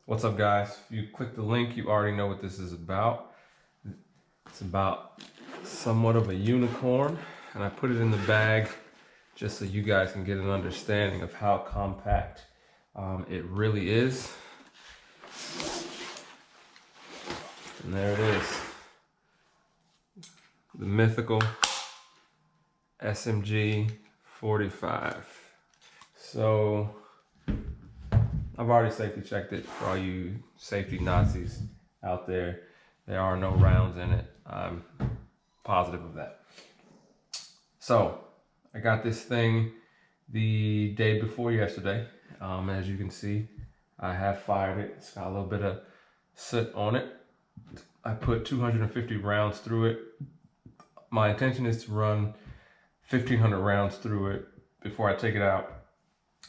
What's up, guys? If you click the link, you already know what this is about. It's about somewhat of a unicorn, and I put it in the bag just so you guys can get an understanding of how compact it really is. And there it is. The mythical SMG 45. So I've already safety checked it for all you safety Nazis out there. There are no rounds in it. I'm positive of that. So I got this thing the day before yesterday. As you can see, I have fired it. It's got a little bit of soot on it. I put 250 rounds through it. My intention is to run 1,500 rounds through it before I take it out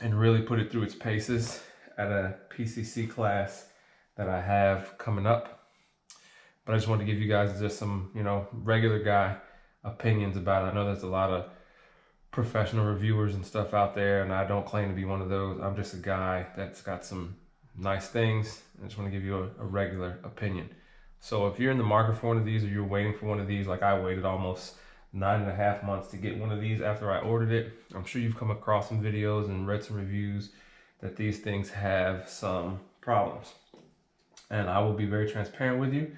and really put it through its paces at a PCC class that I have coming up. But I just wanted to give you guys just some, regular guy opinions about it. I know there's a lot of professional reviewers and stuff out there, and I don't claim to be one of those. I'm just a guy that's got some nice things. I just want to give you a regular opinion. So if you're in the market for one of these, or you're waiting for one of these, like I waited almost 9.5 months to get one of these after I ordered it, I'm sure you've come across some videos and read some reviews that these things have some problems. And I will be very transparent with you.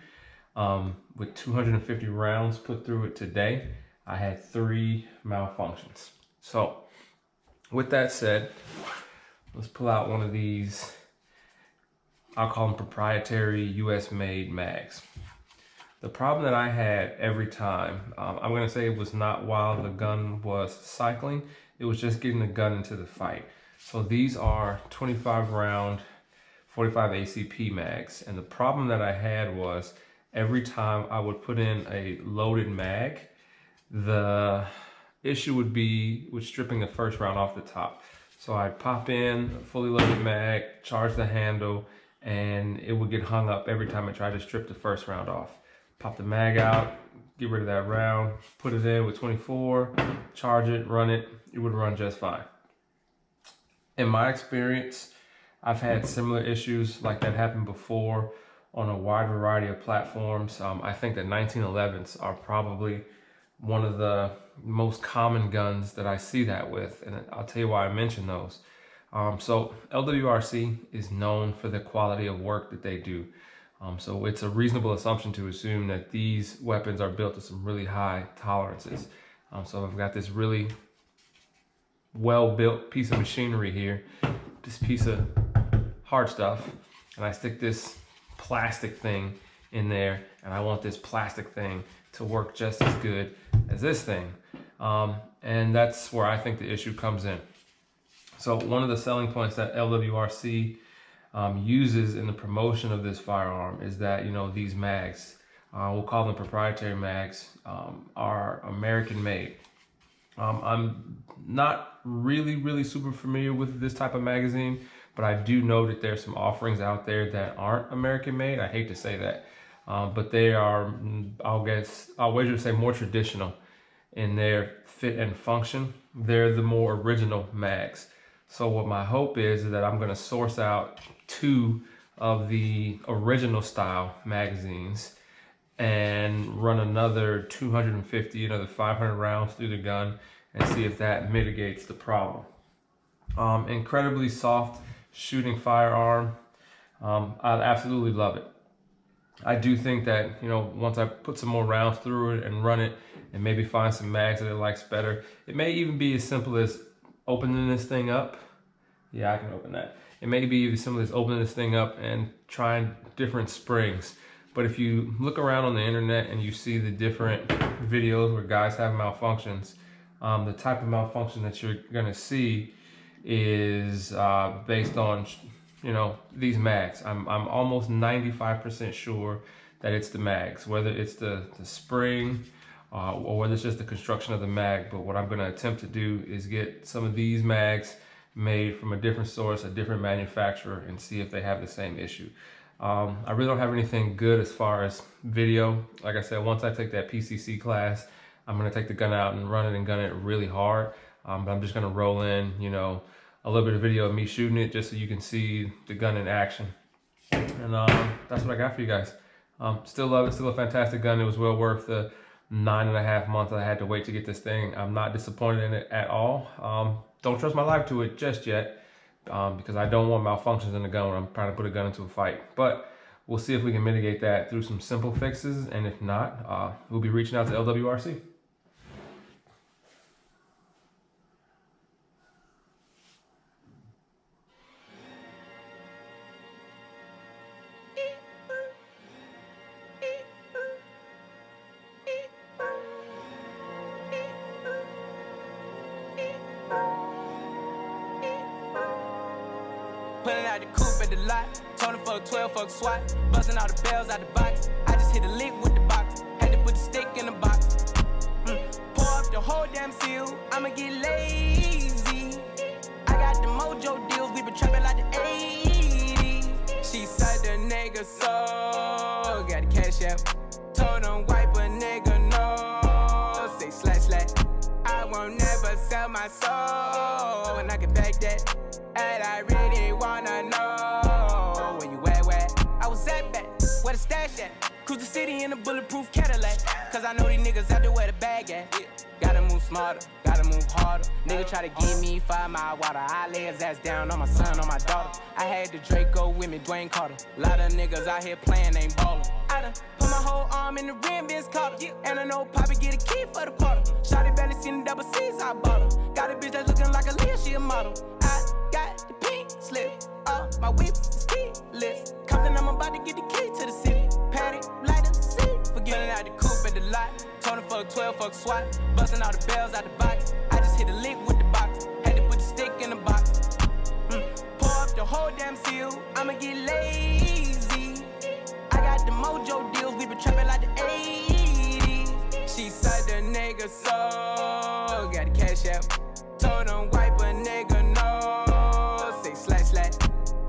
With 250 rounds put through it today, I had 3 malfunctions. So with that said, let's pull out one of these, I'll call them proprietary US made mags. The problem that I had every time, I'm going to say it was not while the gun was cycling, it was just getting the gun into the fight. So these are 25 round 45 ACP mags, and the problem that I had was every time I would put in a loaded mag, the issue would be with stripping the first round off the top. So I'd pop in a fully loaded mag, charge the handle, and it would get hung up every time I tried to strip the first round off. Pop the mag out, get rid of that round, put it in with 24, charge it, run it, it would run just fine. In my experience, I've had similar issues like that happen before on a wide variety of platforms. I think that 1911s are probably one of the most common guns that I see that with, and I'll tell you why I mention those. So Lwrci is known for the quality of work that they do. So it's a reasonable assumption to assume that these weapons are built to some really high tolerances. So I've got this really well-built piece of machinery here, this piece of hard stuff, and I stick this plastic thing in there, and I want this plastic thing to work just as good as this thing. And that's where I think the issue comes in. So one of the selling points that Lwrci uses in the promotion of this firearm is that, these mags, we'll call them proprietary mags, are American made. I'm not really super familiar with this type of magazine, but I do know that there's some offerings out there that aren't American made. I hate to say that, but they are, I'll wager to say, more traditional in their fit and function. They're the more original mags. So what my hope is that I'm going to source out 2 of the original style magazines and run another 250, another 500 rounds through the gun and see if that mitigates the problem. Incredibly soft shooting firearm. I absolutely love it. I do think that, once I put some more rounds through it and run it and maybe find some mags that it likes better, it may even be as simple as opening this thing up. Yeah, I can open that. It may be as simple as opening this thing up and trying different springs. But if you look around on the internet and you see the different videos where guys have malfunctions, the type of malfunction that you're gonna see is based on, these mags. I'm almost 95% sure that it's the mags, whether it's the spring or whether it's just the construction of the mag. But what I'm gonna attempt to do is get some of these mags made from a different source, a different manufacturer, and see if they have the same issue. I really don't have anything good as far as video. Like I said, once I take that PCC class, I'm gonna take the gun out and run it and gun it really hard. But I'm just gonna roll in, a little bit of video of me shooting it just so you can see the gun in action. And that's what I got for you guys. Still love it. Still a fantastic gun. It was well worth the 9.5 months I had to wait to get this thing. I'm not disappointed in it at all. Don't trust my life to it just yet because I don't want malfunctions in the gun when I'm trying to put a gun into a fight. But we'll see if we can mitigate that through some simple fixes. And if not, we'll be reaching out to Lwrci. Pulling out the coupe at the lot, told him fuck 12, fuck SWAT. Busting all the bells out the box. I just hit a lick with the box. Had to put the stick in the box. Pour up the whole damn seal. I'ma get lazy. I got the mojo deals. We been trapping like the 80s. She said the nigga so got the cash out. Told him wipe a nigga no. Say slash slash. I won't never sell my soul. And I can back that. And I really wanna know where you at, where I was at back, where the stash at. Cruise the city in a bulletproof Cadillac. Cause I know these niggas out there where the bag at. Gotta move smarter, gotta move harder. Nigga try to give me 5 mile water. I lay his ass down on my son, on my daughter. I had the Draco with me, Dwayne Carter. Lot of niggas out here playing, ain't ballin'. I done put my whole arm in the rim, Vince Carter. And I know Poppy get a key for the quarter. Shawty barely seen the double C's, I bought her. Got a bitch that's looking like a Leah, she a model. I got the pink slip, my whip is keyless. Compton, I'm about to get the key to the city. Patty, light up the seat. Forgetting out the coupe at the lot. Told him fuck 12, fuck SWAT. Busting all the bells out the box. I just hit a lick with the box. Had to put the stick in the box. Pour up the whole damn seal. I'ma get lazy. I got the mojo deals. We been trapping like the 80s. She said the nigga so got the cash out. Told him wipe a nigga no. Say slash slash.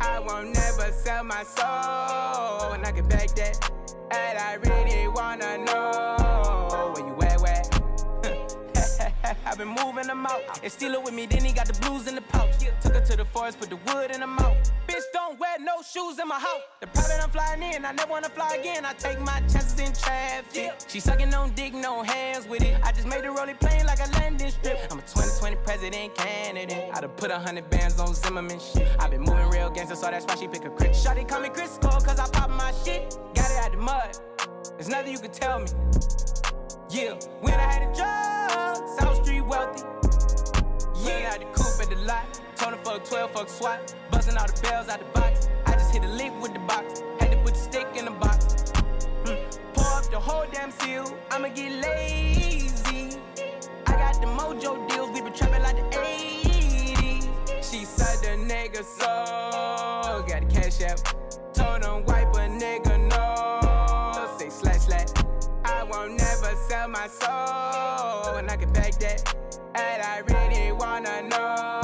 I won't never sell my soul. And I can back that. And I really wanna know where you at, where I've been moving them out. And steal it with me, then he got the blues in the pouch. Took her to the forest, put the wood in the mouth. Bitch, don't wear no shoes in my house. The private I'm flying in, I never wanna fly again. I take my chances in traffic. She sucking on dick, no hands with it. I just made the rolling plane like a landing strip. I'm a 2020 president candidate. I done put 100 bands on Zimmerman shit. I been moving real gangster, so that's why she pick a crit. Shawty call me Crisco, cause I pop my shit. Got it out the mud, there's nothing you can tell me. Yeah, when I had a job, South Street wealthy. Yeah, out the coupe at the lot. Told him fuck 12, fuck SWAT. Busting all the bells out the box. I just hit a lick with the box. Had to put the stick in the box. Pour up the whole damn seal. I'ma get lazy. I got the mojo deals. We been trapping like the 80s. She said the nigga so got the cash out. Told him wipe a nigga no. Say slash slash. I won't never sell my soul. And I can back that. And I really wanna know